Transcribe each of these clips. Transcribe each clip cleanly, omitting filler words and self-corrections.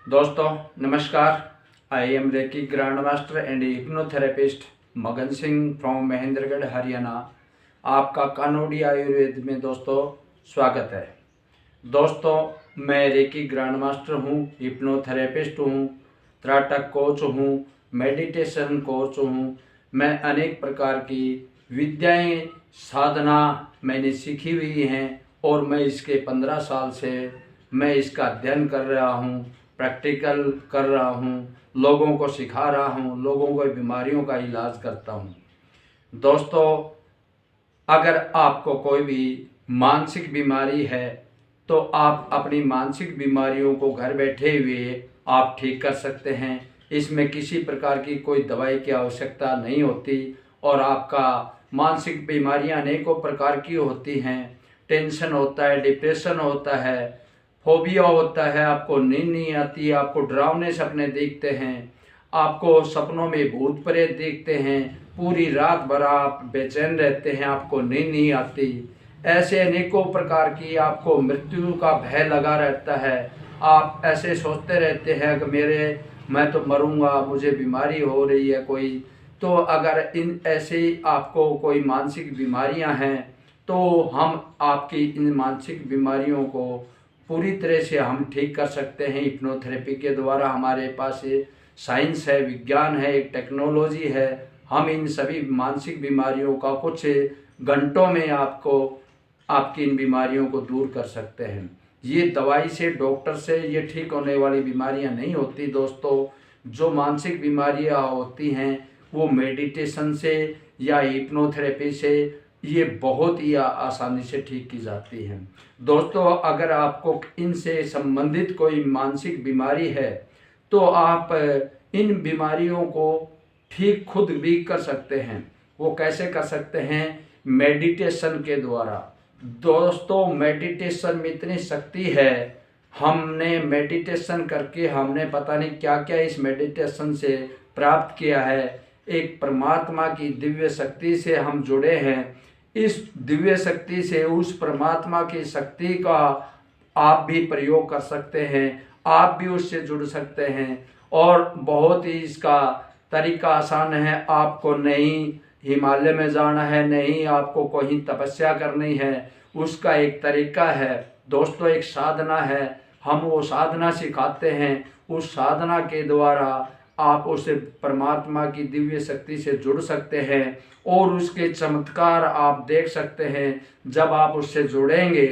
दोस्तों नमस्कार। I am reiki grand master and hypnotherapist मगन सिंह फ्रॉम महेंद्रगढ़ हरियाणा। आपका कानोडी आयुर्वेद में दोस्तों स्वागत है। दोस्तों मैं रेकी ग्रैंड मास्टर हूँ, हिप्नोथेरेपिस्ट हूँ, त्राटक कोच हूँ, मेडिटेशन कोच हूँ। मैं अनेक प्रकार की विद्याएं साधना मैंने सीखी हुई हैं और मैं इसके 15 साल से मैं इसका अध्ययन कर रहा हूँ, प्रैक्टिकल कर रहा हूँ, लोगों को सिखा रहा हूँ, लोगों को बीमारियों का इलाज करता हूँ। दोस्तों अगर आपको कोई भी मानसिक बीमारी है तो आप अपनी मानसिक बीमारियों को घर बैठे हुए आप ठीक कर सकते हैं। इसमें किसी प्रकार की कोई दवाई की आवश्यकता नहीं होती और आपका मानसिक बीमारियां अनेकों प्रकार की होती हैं। टेंशन होता है, डिप्रेशन होता है, फोबिया होता है, आपको नींद नहीं आती, आपको डरावने सपने देखते हैं, आपको सपनों में भूत प्रेत देखते हैं, पूरी रात भर आप बेचैन रहते हैं, आपको नींद नहीं आती। ऐसे अनेकों प्रकार की आपको मृत्यु का भय लगा रहता है। आप ऐसे सोचते रहते हैं कि मैं तो मरूंगा, मुझे बीमारी हो रही है कोई। तो अगर इन ऐसे आपको कोई मानसिक बीमारियां हैं तो हम आपकी इन मानसिक बीमारियों को पूरी तरह से हम ठीक कर सकते हैं हिप्नोथेरेपी के द्वारा। हमारे पास साइंस है, विज्ञान है, एक टेक्नोलॉजी है। हम इन सभी मानसिक बीमारियों का कुछ घंटों में आपकी इन बीमारियों को दूर कर सकते हैं। ये दवाई से, डॉक्टर से ये ठीक होने वाली बीमारियां नहीं होती दोस्तों। जो मानसिक बीमारियां होती हैं वो मेडिटेशन से या हिप्नोथेरेपी से ये बहुत ही आसानी से ठीक की जाती हैं। दोस्तों अगर आपको इनसे संबंधित कोई मानसिक बीमारी है तो आप इन बीमारियों को ठीक खुद भी कर सकते हैं। वो कैसे कर सकते हैं? मेडिटेशन के द्वारा। दोस्तों मेडिटेशन में इतनी शक्ति है, हमने मेडिटेशन करके हमने पता नहीं क्या क्या इस मेडिटेशन से प्राप्त किया है। एक परमात्मा की दिव्य शक्ति से हम जुड़े हैं। इस दिव्य शक्ति से, उस परमात्मा की शक्ति का आप भी प्रयोग कर सकते हैं, आप भी उससे जुड़ सकते हैं। और बहुत ही इसका तरीका आसान है। आपको नहीं हिमालय में जाना है, नहीं आपको कोई तपस्या करनी है, उसका एक तरीका है दोस्तों, एक साधना है। हम वो साधना सिखाते हैं। उस साधना के द्वारा आप उस परमात्मा की दिव्य शक्ति से जुड़ सकते हैं और उसके चमत्कार आप देख सकते हैं। जब आप उससे जुड़ेंगे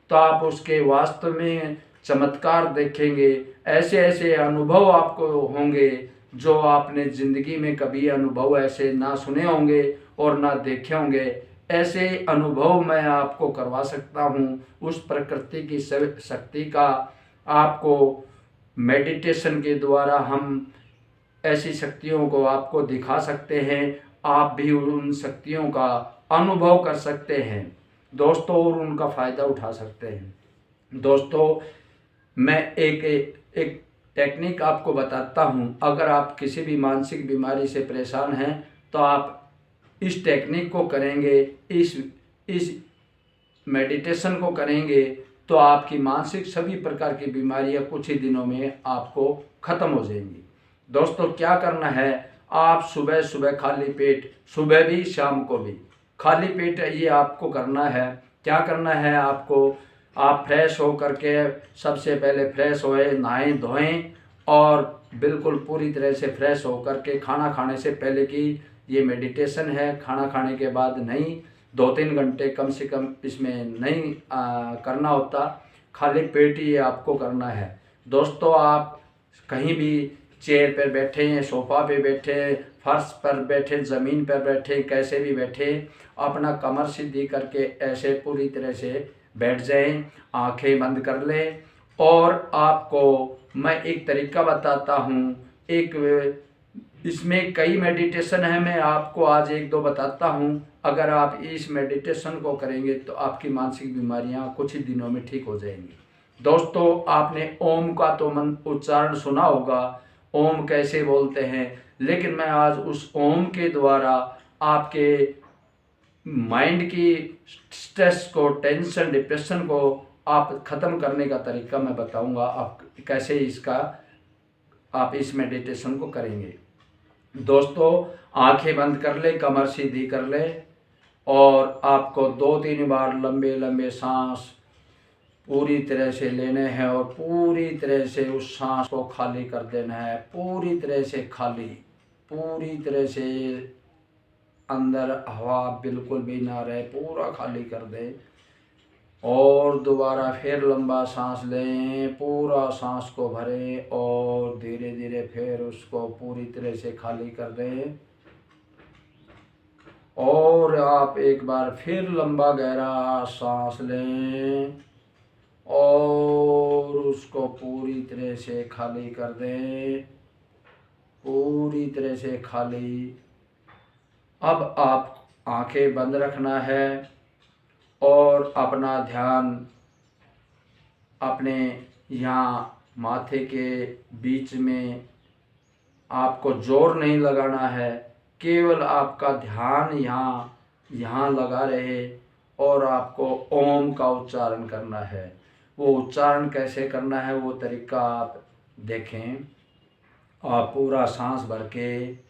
तो आप उसके वास्तव में चमत्कार देखेंगे। ऐसे ऐसे अनुभव आपको होंगे जो आपने ज़िंदगी में कभी अनुभव ऐसे ना सुने होंगे और ना देखे होंगे। ऐसे अनुभव मैं आपको करवा सकता हूँ। उस प्रकृति की शक्ति का आपको मेडिटेशन के द्वारा हम ऐसी शक्तियों को आपको दिखा सकते हैं। आप भी उन शक्तियों का अनुभव कर सकते हैं दोस्तों और उनका फ़ायदा उठा सकते हैं। दोस्तों मैं एक टेक्निक आपको बताता हूँ। अगर आप किसी भी मानसिक बीमारी से परेशान हैं तो आप इस टेक्निक को करेंगे, इस मेडिटेशन को करेंगे तो आपकी मानसिक सभी प्रकार की बीमारियां कुछ ही दिनों में आपको ख़त्म हो जाएंगी। दोस्तों क्या करना है? आप सुबह सुबह खाली पेट, सुबह भी शाम को भी खाली पेट ये आपको करना है। क्या करना है आपको? आप फ्रेश हो करके सबसे पहले फ्रेश होए, नहाएं धोएं और बिल्कुल पूरी तरह से फ्रेश हो करके खाना खाने से पहले की ये मेडिटेशन है। खाना खाने के बाद नहीं, 2-3 घंटे कम से कम इसमें नहीं करना होता, खाली पेट ही आपको करना है। दोस्तों आप कहीं भी चेयर पर बैठे हैं, सोफ़ा पे बैठे हैं, फर्श पर बैठे, ज़मीन पर बैठे, कैसे भी बैठे, अपना कमर सीधी करके ऐसे पूरी तरह से बैठ जाएं, आंखें बंद कर लें। और आपको मैं एक तरीका बताता हूँ। इसमें कई मेडिटेशन है, मैं आपको आज 1-2 बताता हूँ। अगर आप इस मेडिटेशन को करेंगे तो आपकी मानसिक बीमारियाँ कुछ ही दिनों में ठीक हो जाएंगी। दोस्तों आपने ओम का तो उच्चारण सुना होगा, ओम कैसे बोलते हैं, लेकिन मैं आज उस ओम के द्वारा आपके माइंड की स्ट्रेस को, टेंशन, डिप्रेशन को आप ख़त्म करने का तरीका मैं बताऊंगा। आप कैसे इसका आप इस मेडिटेशन को करेंगे। दोस्तों आंखें बंद कर ले, कमर सीधी कर ले और आपको 2-3 बार लंबे लंबे सांस पूरी तरह से लेने हैं और पूरी तरह से उस सांस को खाली कर देना है। पूरी तरह से खाली, पूरी तरह से अंदर हवा बिल्कुल भी ना रहे, पूरा खाली कर दें। और दोबारा फिर लंबा सांस लें, पूरा सांस को भरें और धीरे धीरे फिर उसको पूरी तरह से खाली कर दें। और आप एक बार फिर लंबा गहरा सांस लें और उसको पूरी तरह से खाली कर दें, पूरी तरह से खाली। अब आप आंखें बंद रखना है और अपना ध्यान अपने यहाँ माथे के बीच में, आपको जोर नहीं लगाना है, केवल आपका ध्यान यहाँ लगा रहे और आपको ओम का उच्चारण करना है। वो उच्चारण कैसे करना है वो तरीका आप देखें। आप पूरा सांस भर के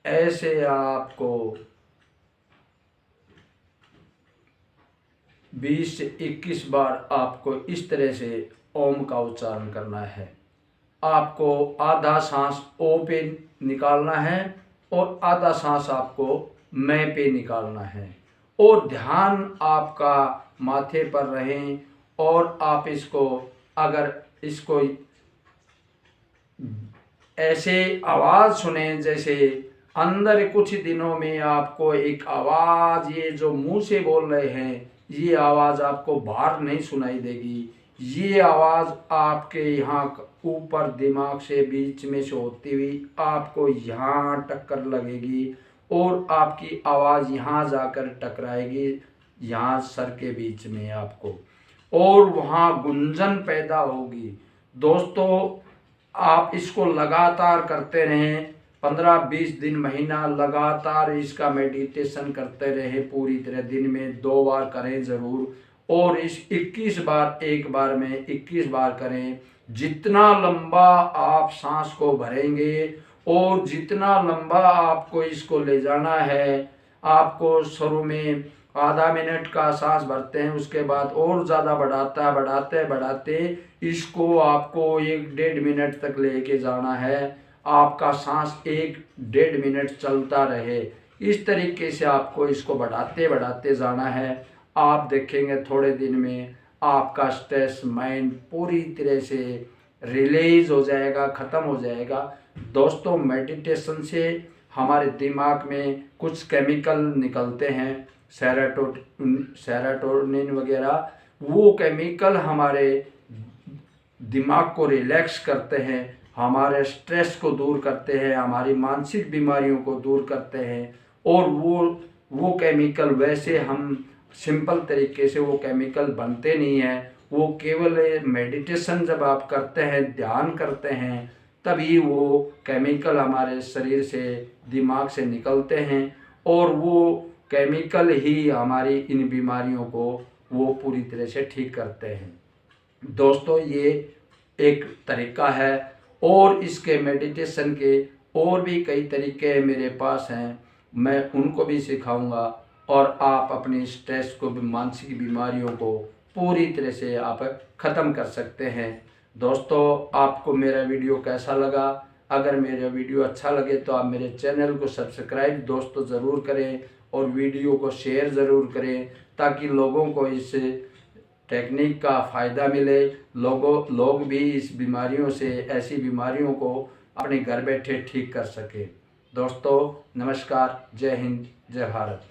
ऐसे आपको 20 से 21 बार आपको इस तरह से ओम का उच्चारण करना है। आपको आधा सांस ओ पे निकालना है और आधा सांस आपको मैं पे निकालना है और ध्यान आपका माथे पर रहें। और आप इसको, अगर इसको ऐसे आवाज़ सुने जैसे अंदर कुछ दिनों में आपको एक आवाज़, ये जो मुंह से बोल रहे हैं, ये आवाज़ आपको बाहर नहीं सुनाई देगी। ये आवाज़ आपके यहाँ ऊपर दिमाग से बीच में से होती हुई आपको यहाँ टक्कर लगेगी और आपकी आवाज़ यहाँ जाकर टकराएगी, यहाँ सर के बीच में आपको, और वहाँ गुंजन पैदा होगी। दोस्तों आप इसको लगातार करते रहें, 15-20 दिन, महीना लगातार इसका मेडिटेशन करते रहे। पूरी तरह दिन में 2 बार करें ज़रूर और इस 21 बार, एक बार में 21 बार करें। जितना लंबा आप सांस को भरेंगे और जितना लंबा आपको इसको ले जाना है, आपको शुरू में आधा मिनट का सांस भरते हैं, उसके बाद और ज़्यादा बढ़ाते इसको आपको 1-1.5 मिनट तक लेके जाना है। आपका सांस 1-1.5 मिनट चलता रहे। इस तरीके से आपको इसको बढ़ाते जाना है। आप देखेंगे थोड़े दिन में आपका स्ट्रेस माइंड पूरी तरह से रिलीज हो जाएगा, ख़त्म हो जाएगा। दोस्तों मेडिटेशन से हमारे दिमाग में कुछ केमिकल निकलते हैं, सेरोटोनिन वगैरह। वो केमिकल हमारे दिमाग को रिलैक्स करते हैं, हमारे स्ट्रेस को दूर करते हैं, हमारी मानसिक बीमारियों को दूर करते हैं। और वो केमिकल वैसे हम सिंपल तरीके से वो केमिकल बनते नहीं हैं। वो केवल मेडिटेशन जब आप करते हैं, ध्यान करते हैं, तभी वो केमिकल हमारे शरीर से, दिमाग से निकलते हैं और वो केमिकल ही हमारी इन बीमारियों को वो पूरी तरह से ठीक करते हैं। दोस्तों ये एक तरीका है। और इसके मेडिटेशन के और भी कई तरीके मेरे पास हैं, मैं उनको भी सिखाऊंगा और आप अपनी स्ट्रेस को भी, मानसिक बीमारियों को पूरी तरह से आप ख़त्म कर सकते हैं। दोस्तों, आपको मेरा वीडियो कैसा लगा? अगर मेरा वीडियो अच्छा लगे तो आप मेरे चैनल को सब्सक्राइब दोस्तों ज़रूर करें और वीडियो को शेयर ज़रूर करें, ताकि लोगों को इस टेक्निक का फ़ायदा मिले। लोग भी इस बीमारियों से, ऐसी बीमारियों को अपने घर बैठे ठीक कर सकें। दोस्तों नमस्कार, जय हिंद, जय भारत।